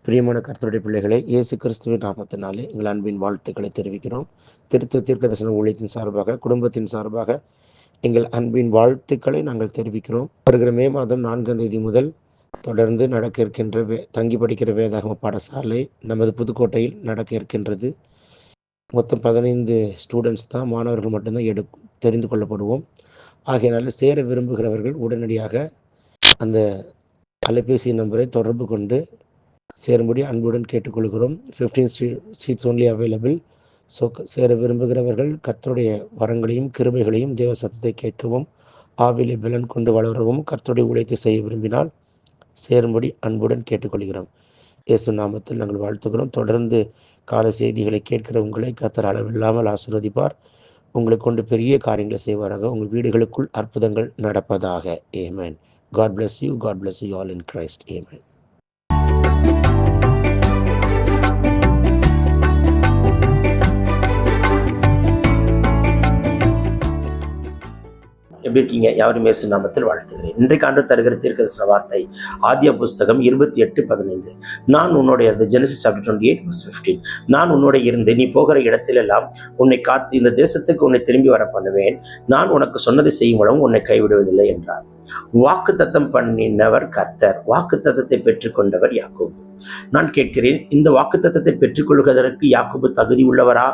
பிரியமான கர்த்தருடைய பிள்ளைகளை, இயேசு கிறிஸ்துவின் நாமத்தினாலே எங்கள் அன்பின் வாழ்த்துக்களை தெரிவிக்கிறோம். திருத்துவ தீர்க்கதரிசன ஊழியத்தின் சார்பாக, குடும்பத்தின் சார்பாக எங்கள் அன்பின் வாழ்த்துக்களை நாங்கள் தெரிவிக்கிறோம். வருகிற மே மாதம் 4ஆம் தேதி முதல் தொடர்ந்து நடக்க இருக்கின்ற தங்கி படிக்கிற வேதாகம பாடசாலை நமது புதுக்கோட்டையில் நடக்க இருக்கின்றது. மொத்தம் 15 ஸ்டூடெண்ட்ஸ் தான், மாணவர்கள் மட்டும்தான் தெரிந்து கொள்ளப்படுவோம். ஆகையினால சேர விரும்புகிறவர்கள் உடனடியாக அந்த அலைபேசி நம்பரை தொடர்பு கொண்டு சேரும்படி அன்புடன் கேட்டுக்கொள்கிறோம். 15 சீட்ஸ் ஒன்லி அவைலபிள். ஸோ சேர விரும்புகிறவர்கள் கர்த்தருடைய வரங்களையும் கிருபைகளையும் தேவ சத்தத்தை கேட்கவும் ஆவிலே பலன் கொண்டு வளரவும் கர்த்தருடைய ஊழியத்தை செய்ய விரும்பினால் சேரும்படி அன்புடன் கேட்டுக்கொள்கிறோம். இயேசு நாமத்தில் நாங்கள் வாழ்த்துகிறோம். தொடர்ந்து கால செய்திகளை கேட்கிற உங்களை கர்த்தர் அளவில்லாமல் ஆசீர்வதிப்பார். உங்களை கொண்டு பெரிய காரியங்களை செய்வாராக. உங்கள் வீடுகளுக்குள் அற்புதங்கள் நடப்பதாக. ஆமென். God bless you. God bless you all in Christ. Amen. எப்படி இருக்கீங்க? யாவரும் இயேசு நாமத்தில் வாழ்த்துகிறேன். இன்றைக்கு ஆண்டவர் தருகிற தீர்க்கதரிசன வார்த்தை ஆதியா புஸ்தகம் 28:15. நான் உன்னோட இருந்து, Genesis chapter 28:15. நான் உன்னோட இருந்து நீ போகிற இடத்திலெல்லாம் உன்னை காத்து இந்த தேசத்துக்கு உன்னை திரும்பி வர பண்ணுவேன். நான் உனக்கு சொன்னதை செய்யும் மூலம் உன்னை கைவிடுவதில்லை என்றார். வாக்கு தத்தம் பண்ணினவர் கர்த்தர், வாக்கு தத்தத்தை பெற்றுக்கொண்டவர் யாக்கோபு. நான் கேட்கிறேன், இந்த வாக்கு தத்தத்தை பெற்றுக்கொள்வதற்கு யாக்கோபு தகுதி உள்ளவரா?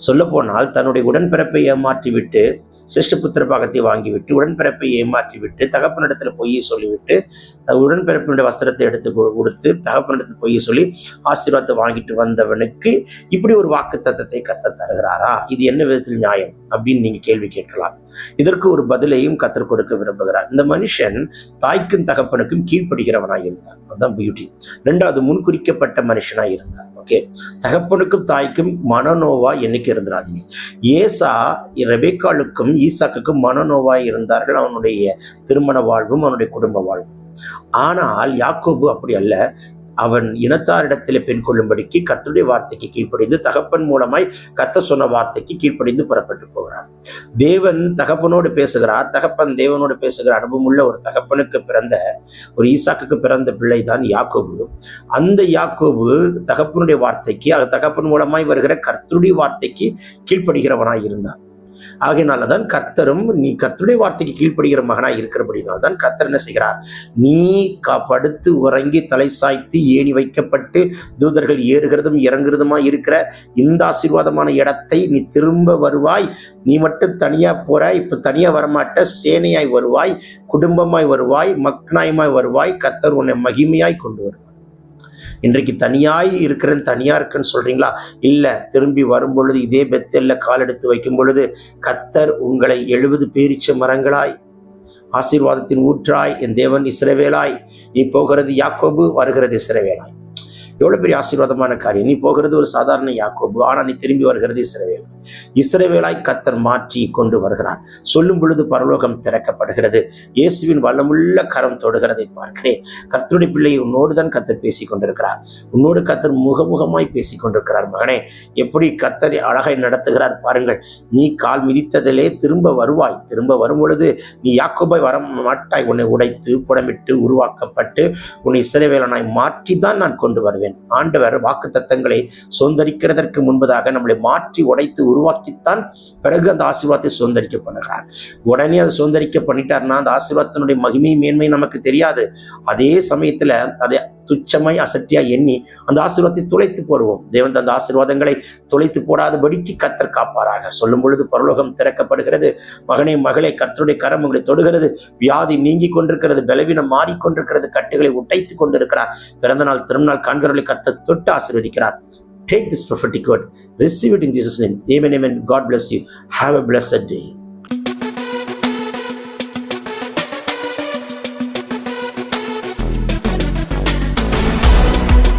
சொல்ல போனால் தன்னுடைய உடன்பிறப்பை ஏமாற்றிவிட்டு, சிருஷ்டபுத்திர பாகத்தை வாங்கிவிட்டு, உடன்பிறப்பை ஏமாற்றிவிட்டு, தகப்பனிடத்துல பொய் சொல்லிவிட்டு, உடன்பிறப்பினுடைய வஸ்திரத்தை எடுத்து கொடுத்து தகப்பனிடத்துல பொய் சொல்லி ஆசீர்வாதத்தை வாங்கிட்டு வந்தவனுக்கு இப்படி ஒரு வாக்கு தத்தத்தை கர்த்தர் தருகிறாரா? இது என்ன விதத்தில் நியாயம் அப்படின்னு நீங்க கேள்வி கேட்கலாம். இதற்கு ஒரு பதிலையும் கர்த்தர் கொடுக்க விரும்புகிறார். இந்த மனுஷன் தாய்க்கும் தகப்பனுக்கும் கீழ்ப்படுகிறவனாய் இருந்தார். அதுதான் பியூட்டி. 2வது, முன்குறிக்கப்பட்ட மனுஷனாய் இருந்தார். ஓகே, தகப்பனுக்கும் தாய்க்கும் மனநோவா என்னைக்கு இருந்துடாதீங்க. ஏசா ரெபெக்காளுக்கும் ஈசாக்குக்கும் மனநோவாய் இருந்தார்கள், அவனுடைய திருமண வாழ்வும் அவனுடைய குடும்ப வாழ்வும். ஆனால் யாக்கோபு அப்படி அல்ல. அவன் இனத்தாரிடத்தில் பெண் கொள்ளும்படிக்கு கர்த்தருடைய வார்த்தைக்கு கீழ்ப்படிந்து, தகப்பன் மூலமாய் கர்த்தர் சொன்ன வார்த்தைக்கு கீழ்ப்படிந்து புறப்பட்டு போகிறார். தேவன் தகப்பனோடு பேசுகிறார், தகப்பன் தேவனோடு பேசுகிற அனுபவம் உள்ள ஒரு தகப்பனுக்கு பிறந்த, ஒரு ஈசாக்குக்கு பிறந்த பிள்ளை தான் யாக்கோபு. அந்த யாக்கோபு தகப்பனுடைய வார்த்தைக்கு, தகப்பன் மூலமாய் வருகிற கர்த்தருடைய வார்த்தைக்கு கீழ்ப்படுகிறவனாய் இருந்தான். ஆகையினால்தான் கர்த்தரும், நீ கர்த்தருடைய வார்த்தைக்கு கீழ்ப்படுகிற மகனாய் இருக்கிறபடினால்தான் கர்த்தர் என்ன செய்கிறார்? நீ படுத்து உறங்கி தலை சாய்த்து ஏணி வைக்கப்பட்டு தூதர்கள் ஏறுகிறதும் இறங்குறதுமாய் இருக்கிற இந்த ஆசீர்வாதமான இடத்தை நீ திரும்ப வருவாய். நீ மட்டும் தனியா போற, இப்ப தனியா வரமாட்ட, சேனையாய் வருவாய், குடும்பமாய் வருவாய், மக்கனாயமாய் வருவாய். கர்த்தர் உன்னை மகிமையாய் கொண்டு வருவார். இன்றைக்கு தனியாய் இருக்கிறேன், தனியா இருக்குன்னு சொல்றீங்களா? இல்ல, திரும்பி வரும் பொழுது இதே பெத்தேல்ல கால் எடுத்து வைக்கும் பொழுது கர்த்தர் உங்களை 70 பேரீச்ச மரங்களாய், ஆசீர்வாதத்தின் ஊற்றாய், என் தேவன் இஸ்ரவேலாய், நீ போகிறது யாக்கோபு, வருகிறது இஸ்ரவேலாய். எவ்வளவு பெரிய ஆசீர்வாதமான காரியம். நீ போகிறது ஒரு சாதாரண யாக்கோபு, ஆனா நீ திரும்பி வருகிறது இஸ்ரவேலாய் கர்த்தர் மாற்றி கொண்டு வருகிறார். சொல்லும் பொழுது பரலோகம் திறக்கப்படுகிறது. இயேசுவின் வல்லமுள்ள கரம் தொடுகிறதை பார்க்கிறேன். கர்த்தருடைய பிள்ளை, உன்னோடு தான் கர்த்தர் பேசிக் கொண்டிருக்கிறார். உன்னோடு கர்த்தர் முகமுகமாய் பேசிக் கொண்டிருக்கிறார். மகனே, எப்படி கர்த்தர் அழகாய் நடத்துகிறார் பாருங்கள். நீ கால் மிதித்ததிலே திரும்ப வருவாய். திரும்ப வரும் பொழுது நீ யாக்கோபாய் வர மாட்டாய். உன்னை உடைத்து புடமிட்டு உருவாக்கப்பட்டு உன்னை இஸ்ரவேலனாய் மாற்றிதான் நான் கொண்டு வருவேன். ஆண்டவர் வாக்கு தத்தங்களை சுதந்திரிக்கிறதற்கு முன்பதாக நம்மளை மாற்றி உடைத்து உருவாக்கித்தான் பிறகு அந்த ஆசீர்வாதத்தை சுதந்திரிக்க பண்ணுகிறார். உடனே அதை சுதந்திரிக்க பண்ணிட்டார்னா அந்த ஆசீர்வாதத்தினுடைய மகிமை மேன்மை நமக்கு தெரியாது. அதே சமயத்துல அதை துச்சமாய் அசட்டியா எண்ணி அந்த ஆசீர்வாதத்தை துளைத்து போடுவோம். தேவன் அந்த ஆசீர்வாதங்களை துளைத்து போடாதபடிக்கு கர்த்தர் காப்பாராக. சொல்லும் பொழுது பரலோகம் திறக்கப்படுகிறது. மகனே, மகளே, கர்த்தருடைய கரம் உங்களை தொடுகிறது. வியாதி நீங்கி கொண்டிருக்கிறது, பலவீனம் மாறிக்கொண்டிருக்கிறது, கட்டுகளை உடைத்து கொண்டிருக்கிறார். பிறந்த நாள் திருநாள் காண்கிறவர்களை கர்த்தர் தொட்டு ஆசீர்வதிக்கிறார். Take this prophetic word, receive it in Jesus' name. Amen, amen. God bless you. Have a blessed day.